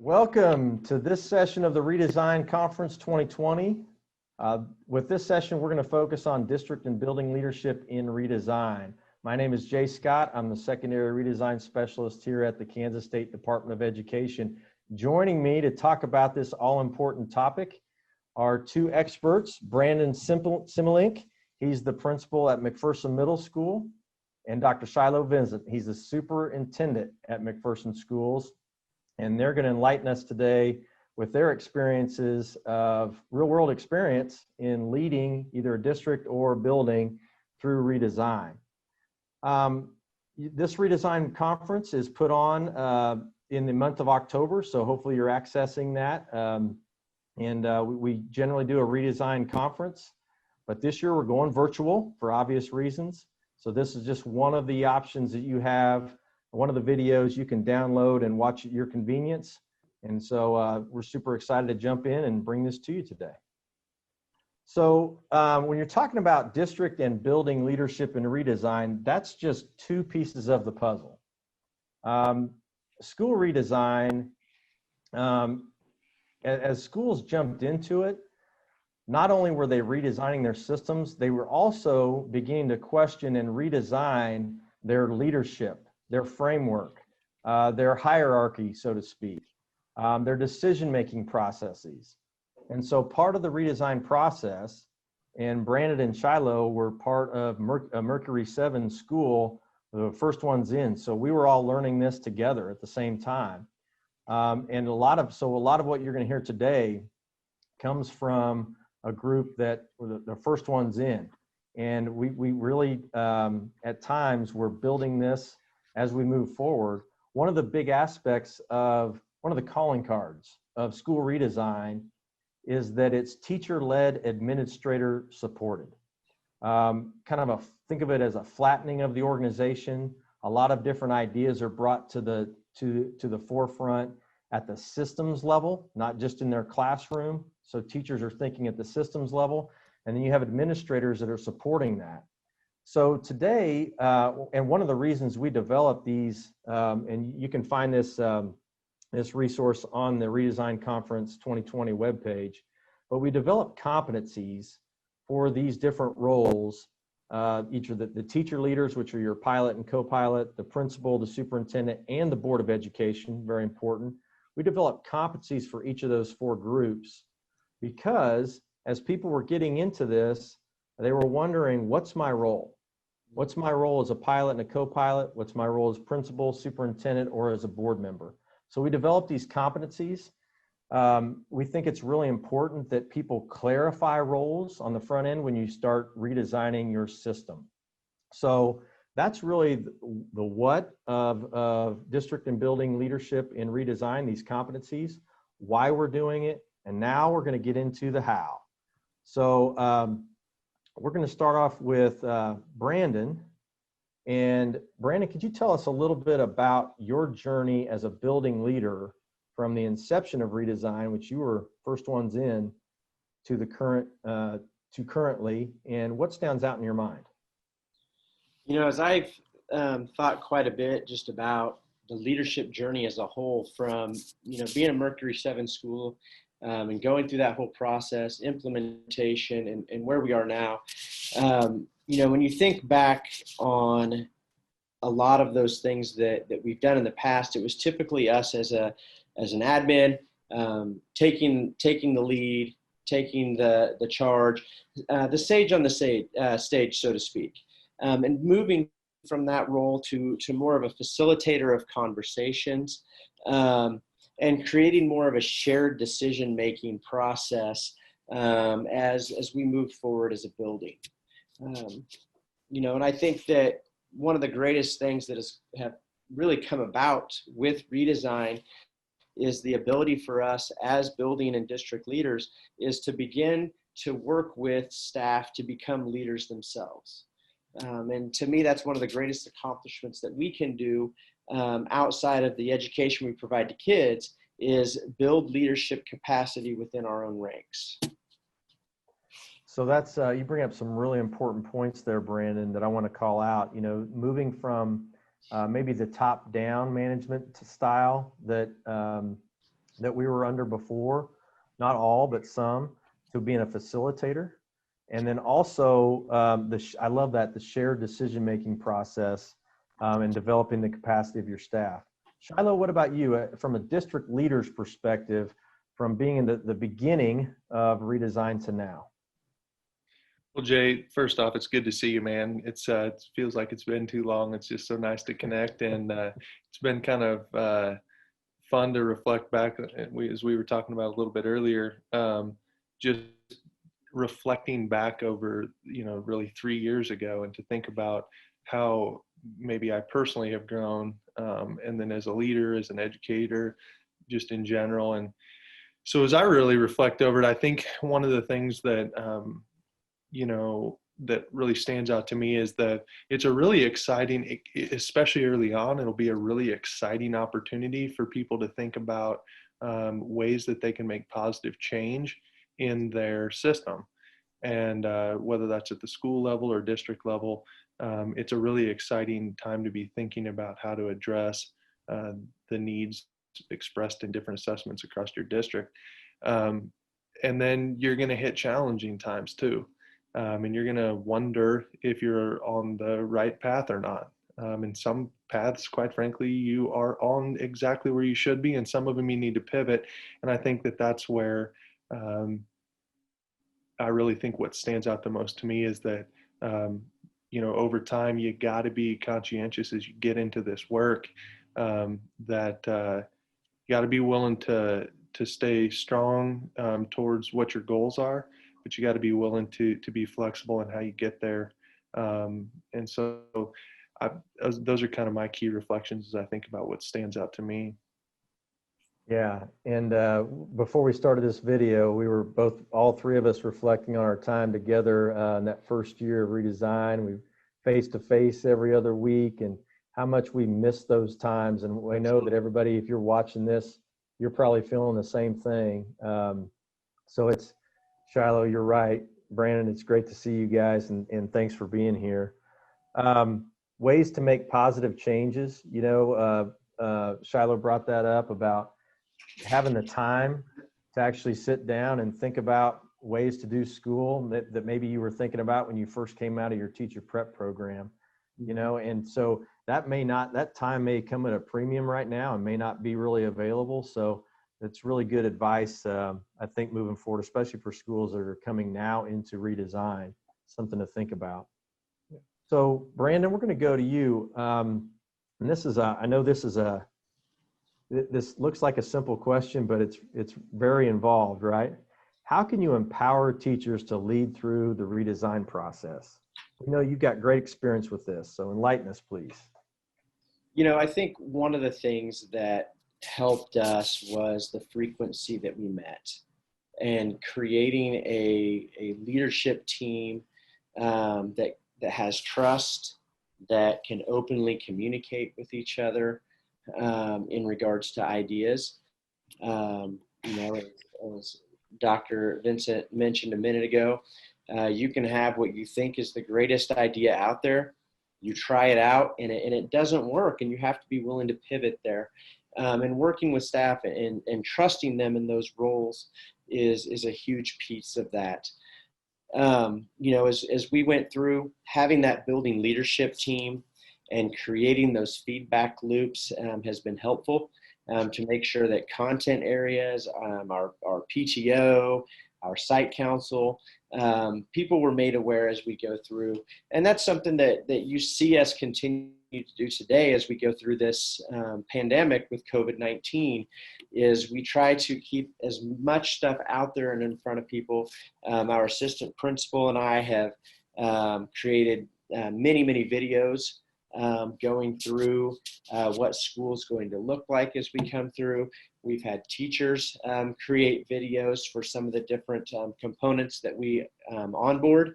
Welcome to this session of the Redesign Conference 2020. With this session, we're going to focus on district and building leadership in redesign. My name is Jay Scott. I'm the secondary redesign specialist here at the Kansas State Department of Education. Joining me to talk about this all-important topic are two experts, Brandon Simmelink. He's the principal at McPherson Middle School, and Dr. Shiloh Vincent. He's the superintendent at McPherson Schools. And they're going to enlighten us today with their experiences of real-world experience in leading either a district or building through redesign. This redesign conference is put on in the month of October, so hopefully you're accessing that. We generally do a redesign conference, but this year we're going virtual for obvious reasons. So this is just one of the options that you have. One of the videos you can download and watch at your convenience. And so we're super excited to jump in and bring this to you today. So when you're talking about district and building leadership and redesign, that's just two pieces of the puzzle. School redesign, as schools jumped into it, not only were they redesigning their systems, they were also beginning to question and redesign their leadership, their framework, their hierarchy, so to speak, their decision-making processes. And so part of the redesign process, and Brandon and Shiloh were part of a Mercury 7 school, the first ones in. So we were all learning this together at the same time. And a lot of what you're going to hear today comes from a group that were the first ones in. And we really, at times, we're building this as we move forward. One of the big aspects of, one of the calling cards of school redesign is that it's teacher-led, administrator-supported. Think of it as a flattening of the organization. A lot of different ideas are brought to the forefront at the systems level, not just in their classroom. So teachers are thinking at the systems level, and then you have administrators that are supporting that. So today, and one of the reasons we developed these, and you can find this, this resource on the Redesign Conference 2020 webpage, but we developed competencies for these different roles, each of the teacher leaders, which are your pilot and co-pilot, the principal, the superintendent, and the Board of Education, very important. We developed competencies for each of those four groups because as people were getting into this, they were wondering, what's my role? What's my role as a pilot and a co-pilot? What's my role as principal, superintendent, or as a board member? So we developed these competencies. We think it's really important that people clarify roles on the front end when you start redesigning your system. So that's really the what of district and building leadership in redesign, these competencies, why we're doing it, and now we're going to get into the how. So we're going to start off with Brandon. And Brandon, could you tell us a little bit about your journey as a building leader from the inception of redesign, which you were first ones in, to the currently, and what stands out in your mind? You know, as I've thought quite a bit just about the leadership journey as a whole, from being a Mercury 7 school and going through that whole process, implementation, and where we are now. When you think back on a lot of those things that we've done in the past, it was typically us as an admin, taking the lead, taking the charge, the sage on the stage, so to speak, and moving from that role to more of a facilitator of conversations, and creating more of a shared decision-making process as we move forward as a building. And I think that one of the greatest things that have really come about with redesign is the ability for us as building and district leaders is to begin to work with staff to become leaders themselves. And to me, that's one of the greatest accomplishments that we can do outside of the education we provide to kids, is build leadership capacity within our own ranks. So that's, you bring up some really important points there, Brandon, that I want to call out. Moving from maybe the top-down management style that that we were under before, not all, but some, to being a facilitator. And then also, I love that, the shared decision-making process and developing the capacity of your staff. Shiloh, what about you? From a district leader's perspective, from being in the beginning of Redesign to now? Well, Jay, first off, it's good to see you, man. It feels like it's been too long. It's just so nice to connect, and it's been kind of fun to reflect back. As we were talking about a little bit earlier, just reflecting back over, really 3 years ago, and to think about how maybe I personally have grown, and then as a leader, as an educator, just in general. And so as I really reflect over it, I think one of the things that that really stands out to me is that it's a really exciting, especially early on, it'll be a really exciting opportunity for people to think about ways that they can make positive change in their system. And whether that's at the school level or district level, it's a really exciting time to be thinking about how to address the needs expressed in different assessments across your district. And then you're going to hit challenging times too. And you're going to wonder if you're on the right path or not. And some paths, quite frankly, you are on exactly where you should be, and some of them you need to pivot. And I think that that's where I really think what stands out the most to me is that, over time, you got to be conscientious as you get into this work, that you got to be willing to stay strong towards what your goals are, but you got to be willing to be flexible in how you get there. And so those are kind of my key reflections as I think about what stands out to me. Yeah, and before we started this video, we were all three of us reflecting on our time together in that first year of Redesign. We face-to-face every other week, and how much we missed those times. And we know that everybody, if you're watching this, you're probably feeling the same thing. So it's, Shiloh, you're right. Brandon, it's great to see you guys, and thanks for being here. Ways to make positive changes. Shiloh brought that up about having the time to actually sit down and think about ways to do school that maybe you were thinking about when you first came out of your teacher prep program, and so that time may come at a premium right now and may not be really available. So it's really good advice, I think, moving forward, especially for schools that are coming now into Redesign, something to think about. So Brandon, we're going to go to you. And this looks like a simple question, but it's very involved, right? How can you empower teachers to lead through the redesign process? We know you've got great experience with this, so enlighten us, please. I think one of the things that helped us was the frequency that we met, and creating a leadership team that has trust, that can openly communicate with each other in regards to ideas. As Dr. Vincent mentioned a minute ago, you can have what you think is the greatest idea out there. You try it out and it doesn't work, and you have to be willing to pivot there. And working with staff and trusting them in those roles is a huge piece of that. As we went through, having that building leadership team and creating those feedback loops has been helpful to make sure that content areas, our PTO, our site council, people were made aware as we go through. And that's something that you see us continue to do today as we go through this pandemic with COVID-19, is we try to keep as much stuff out there and in front of people. Our assistant principal and I have created many videos going through what school is going to look like as we come through. We've had teachers create videos for some of the different components that we onboard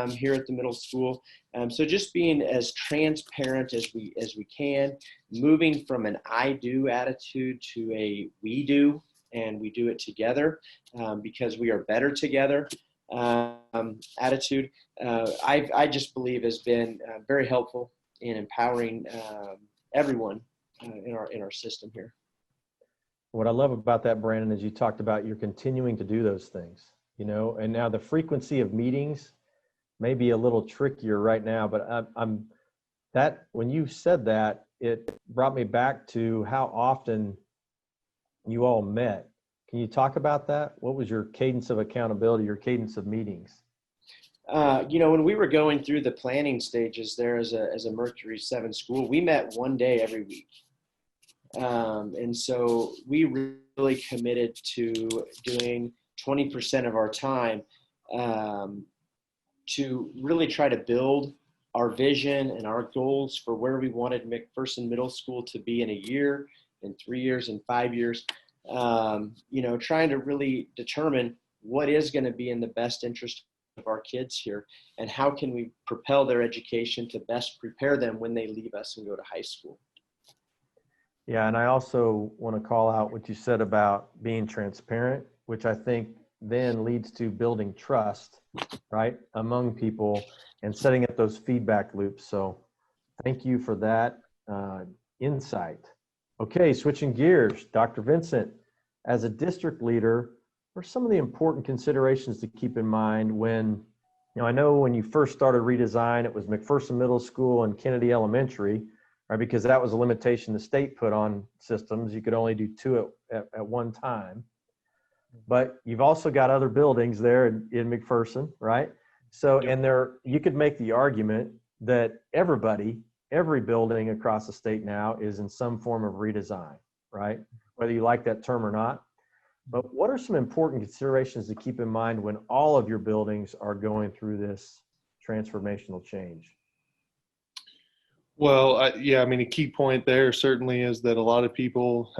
here at the middle school. So just being as transparent as we can, moving from an I do attitude to a we do, and we do it together because we are better together attitude, I just believe has been very helpful in empowering everyone in our system here. what I love about that, Brandon, is you talked about you're continuing to do those things, and now the frequency of meetings may be a little trickier right now, but I'm that when you said that, it brought me back to how often you all met. Can you talk about that? What was your cadence of accountability, your cadence of meetings? When we were going through the planning stages there as a Mercury 7 school, we met one day every week. And so we really committed to doing 20% of our time to really try to build our vision and our goals for where we wanted McPherson Middle School to be in a year, in 3 years, in 5 years. Trying to really determine what is going to be in the best interest of our kids here, and how can we propel their education to best prepare them when they leave us and go to high school. Yeah, and I also want to call out what you said about being transparent, which I think then leads to building trust, right, among people and setting up those feedback loops. So thank you for that insight. Okay, switching gears, Dr. Vincent, as a district leader, what are some of the important considerations to keep in mind when, I know when you first started Redesign, it was McPherson Middle School and Kennedy Elementary, right? Because that was a limitation the state put on systems. You could only do two at one time. But you've also got other buildings there in McPherson, right? So, Yep. and you could make the argument that every building across the state now is in some form of redesign, right? Whether you like that term or not. But what are some important considerations to keep in mind when all of your buildings are going through this transformational change? Well, a key point there certainly is that a lot of people,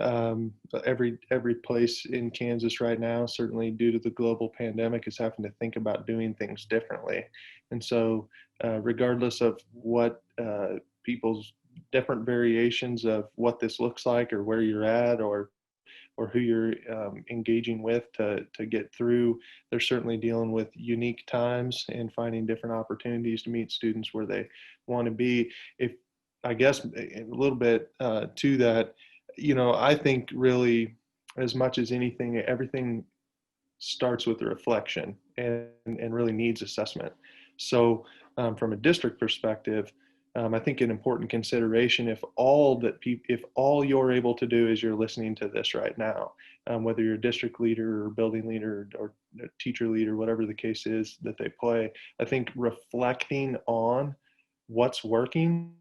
every place in Kansas right now, certainly due to the global pandemic, is having to think about doing things differently. And so, regardless of what people's different variations of what this looks like, or where you're at, or who you're engaging with to get through, they're certainly dealing with unique times and finding different opportunities to meet students where they want to be. I guess a little bit to that, I think really, as much as anything, everything starts with a reflection and really needs assessment. So from a district perspective, I think an important consideration, if all you're able to do is you're listening to this right now, whether you're a district leader or building leader or teacher leader, whatever the case is that they play, I think reflecting on what's working,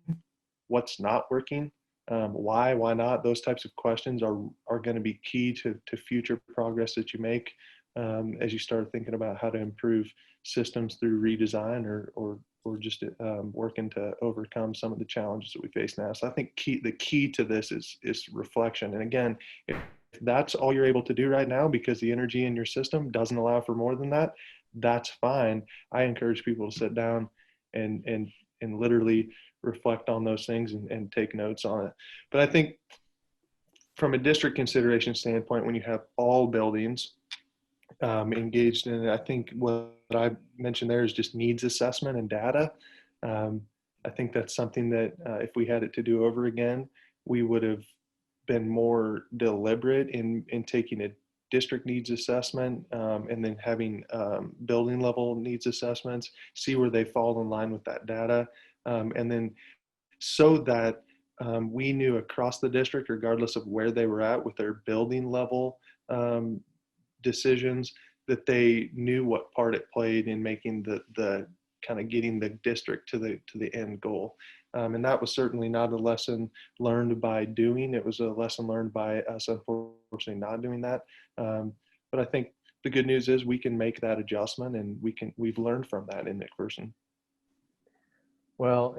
what's not working, why not, those types of questions are going to be key to future progress that you make as you start thinking about how to improve systems through redesign or just working to overcome some of the challenges that we face now. So I think the key to this is reflection. And again, if that's all you're able to do right now because the energy in your system doesn't allow for more than that, that's fine. I encourage people to sit down and literally reflect on those things and take notes on it. But I think from a district consideration standpoint, when you have all buildings engaged in it, I think what I mentioned there is just needs assessment and data. I think that's something that if we had it to do over again, we would have been more deliberate in taking a district needs assessment and then having building level needs assessments, see where they fall in line with that data. And then so that we knew across the district, regardless of where they were at with their building level decisions, that they knew what part it played in making the kind of getting the district to the end goal. And that was certainly not a lesson learned by doing. It was a lesson learned by us, unfortunately, not doing that. But I think the good news is we can make that adjustment, and we've learned from that in McPherson. Well,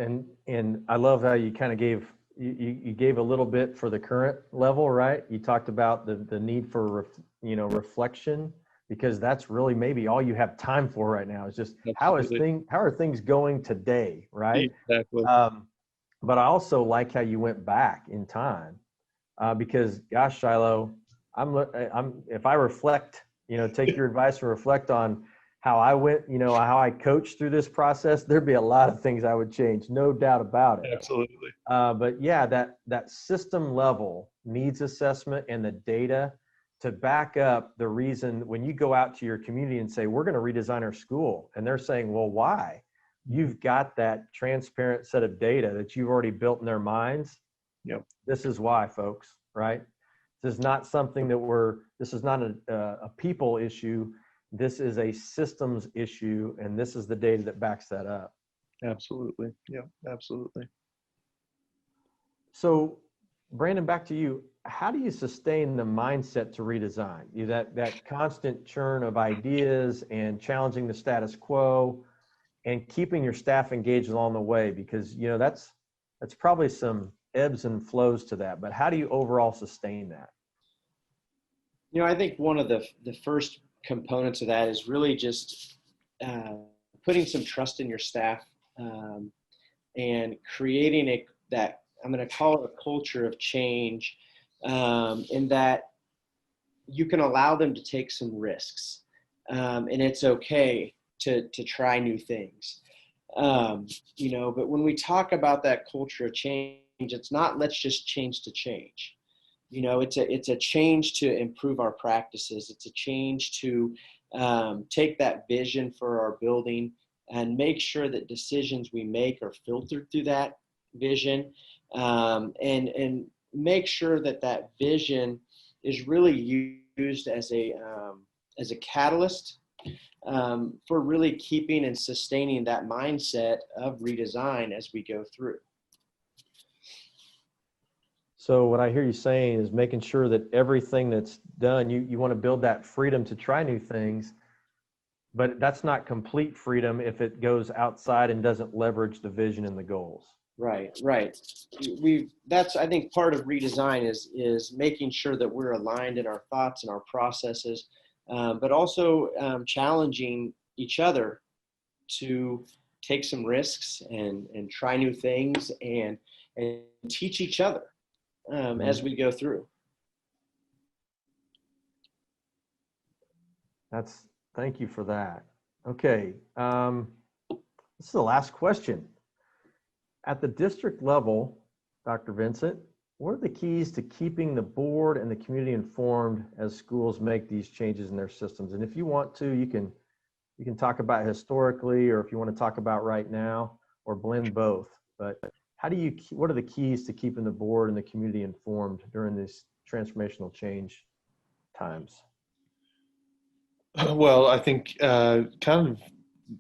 and I love how you kind of gave you gave a little bit for the current level, right? You talked about the need for reflection, because that's really maybe all you have time for right now is just how are things going today, right? Exactly. But I also like how you went back in time, because gosh, Shiloh, I'm if I reflect, take your advice and reflect on how I went, how I coached through this process, there'd be a lot of things I would change, no doubt about it. Absolutely. But yeah, that system level needs assessment and the data to back up the reason when you go out to your community and say, we're going to redesign our school, and they're saying, well, why? You've got that transparent set of data that you've already built in their minds. Yep. This is why, folks, right? This is not something that this is not a people issue. This is a systems issue, and this is the data that backs that up. Absolutely. Yep. Absolutely. So, Brandon, back to you. How do you sustain the mindset to redesign? That constant churn of ideas and challenging the status quo and keeping your staff engaged along the way, because that's probably some ebbs and flows to that. But how do you overall sustain that? I think one of the first components of that is really just putting some trust in your staff, and creating that I'm going to call it a culture of change, in that you can allow them to take some risks, and it's okay to try new things. But when we talk about that culture of change, it's not let's just change to change. It's a change to improve our practices. It's a change to take that vision for our building and make sure that decisions we make are filtered through that vision, and make sure that vision is really used as a catalyst for really keeping and sustaining that mindset of redesign as we go through. So what I hear you saying is making sure that everything that's done, you want to build that freedom to try new things, but that's not complete freedom if it goes outside and doesn't leverage the vision and the goals. Right. That's, I think, part of redesign is making sure that we're aligned in our thoughts and our processes, but also challenging each other to take some risks and try new things and teach each other as we go through. Thank you for that. Okay. This is the last question. At the district level, Dr. Vincent, what are the keys to keeping the board and the community informed as schools make these changes in their systems? And if you want to, you can talk about historically, or if you want to talk about right now, or blend both. But what are the keys to keeping the board and the community informed during these transformational change times? Well, I think kind of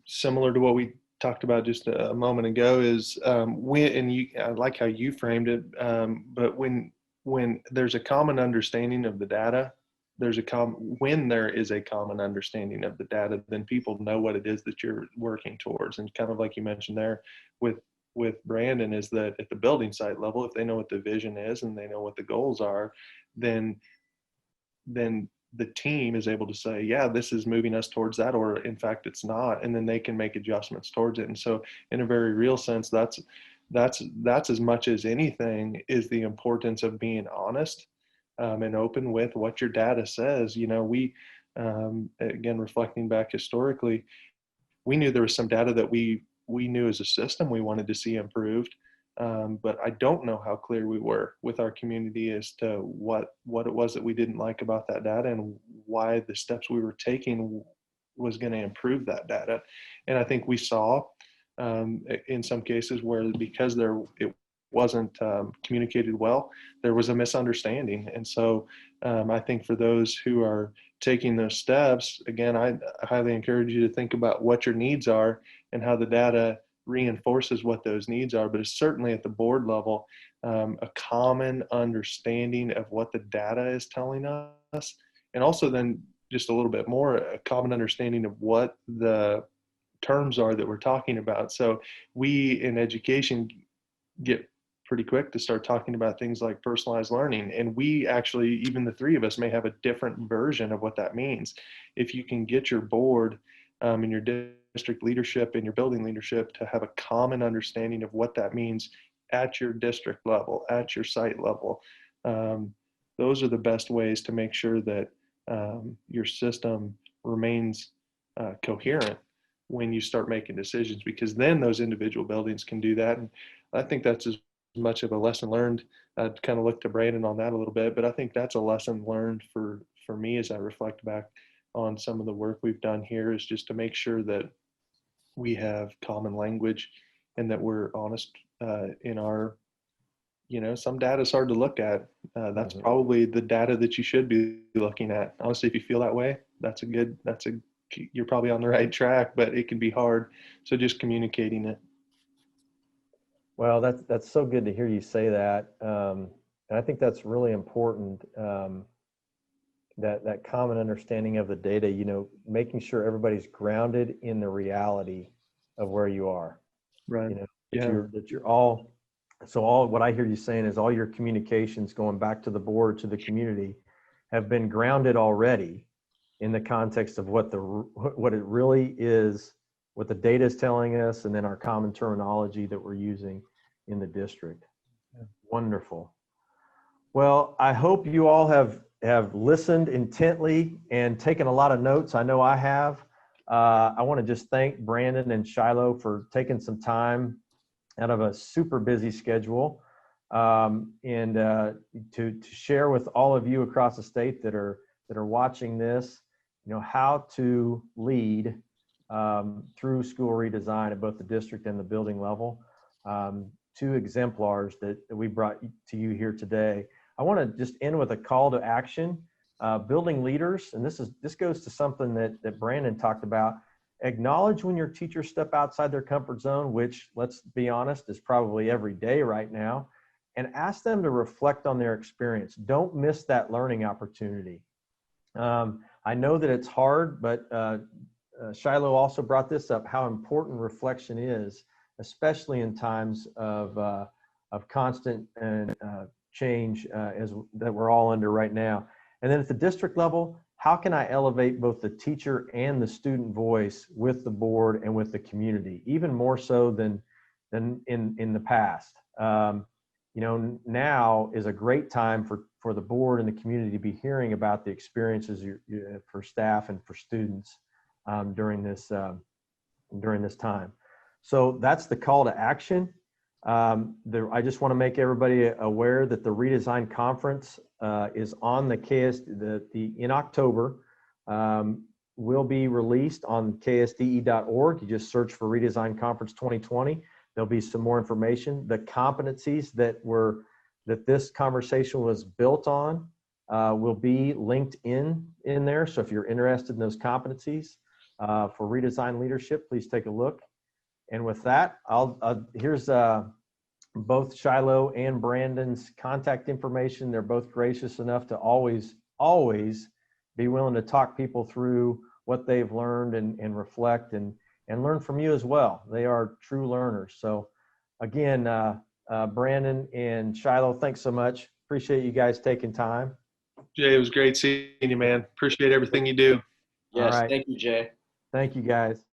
similar to what we talked about just a moment ago is I like how you framed it, but when there's a common understanding of the data, when there is a common understanding of the data, then people know what it is that you're working towards. And kind of like you mentioned there with Brandon, is that at the building site level, if they know what the vision is and they know what the goals are, then the team is able to say, yeah, this is moving us towards that, or in fact it's not, and then they can make adjustments towards it. And so in a very real sense, that's as much as anything is the importance of being honest and open with what your data says. We again, reflecting back historically, we knew there was some data that we knew as a system we wanted to see improved. But I don't know how clear we were with our community as to what it was that we didn't like about that data and why the steps we were taking was going to improve that data. And I think we saw in some cases where because it wasn't communicated well, there was a misunderstanding. And so I think for those who are taking those steps, again, I highly encourage you to think about what your needs are and how the data reinforces what those needs are. But it's certainly at the board level, a common understanding of what the data is telling us, and also then just a little bit more, a common understanding of what the terms are that we're talking about. So we in education get pretty quick to start talking about things like personalized learning, and we actually, even the three of us, may have a different version of what that means. If you can get your board and your district leadership and your building leadership to have a common understanding of what that means at your district level, at your site level, those are the best ways to make sure that your system remains coherent when you start making decisions, because then those individual buildings can do that. And I think that's as much of a lesson learned. I'd kind of look to Brandon on that a little bit, but I think that's a lesson learned for me as I reflect back on some of the work we've done here, is just to make sure that we have common language and that we're honest in our, some data is hard to look at. That's probably the data that you should be looking at. Honestly, if you feel that way, you're probably on the right track, but it can be hard. So just communicating it. Well, that's so good to hear you say that. And I think that's really important, that common understanding of the data, making sure everybody's grounded in the reality of where you are. Right. That you're all, so all what I hear you saying is all your communications going back to the board, to the community, have been grounded already in the context of what it really is, what the data is telling us, and then our common terminology that we're using in the district. Yeah. Wonderful. Well, I hope you all have listened intently and taken a lot of notes. I know I have. I want to just thank Brandon and Shiloh for taking some time out of a super busy schedule, and to share with all of you across the state that are watching this, how to lead through school redesign at both the district and the building level. Two exemplars that we brought to you here today. I want to just end with a call to action. Building leaders, and this goes to something that Brandon talked about. Acknowledge when your teachers step outside their comfort zone, which, let's be honest, is probably every day right now, and ask them to reflect on their experience. Don't miss that learning opportunity. I know that it's hard, but Shiloh also brought this up, how important reflection is, especially in times of constant and change that we're all under right now. And then at the district level, how can I elevate both the teacher and the student voice with the board and with the community, even more so than in the past? Now is a great time for the board and the community to be hearing about the experiences for staff and for students during this time. So that's the call to action. I just want to make everybody aware that the Redesign Conference is on in October. Will be released on KSDE.org. You just search for Redesign Conference 2020. There'll be some more information. The competencies that this conversation was built on will be linked in there. So if you're interested in those competencies for redesign leadership, please take a look. And with that, here's both Shiloh and Brandon's contact information. They're both gracious enough to always be willing to talk people through what they've learned and reflect and learn from you as well. They are true learners. So again, Brandon and Shiloh, thanks so much. Appreciate you guys taking time. Jay, it was great seeing you, man. Appreciate everything you do. Yes, all right. Thank you, Jay. Thank you, guys.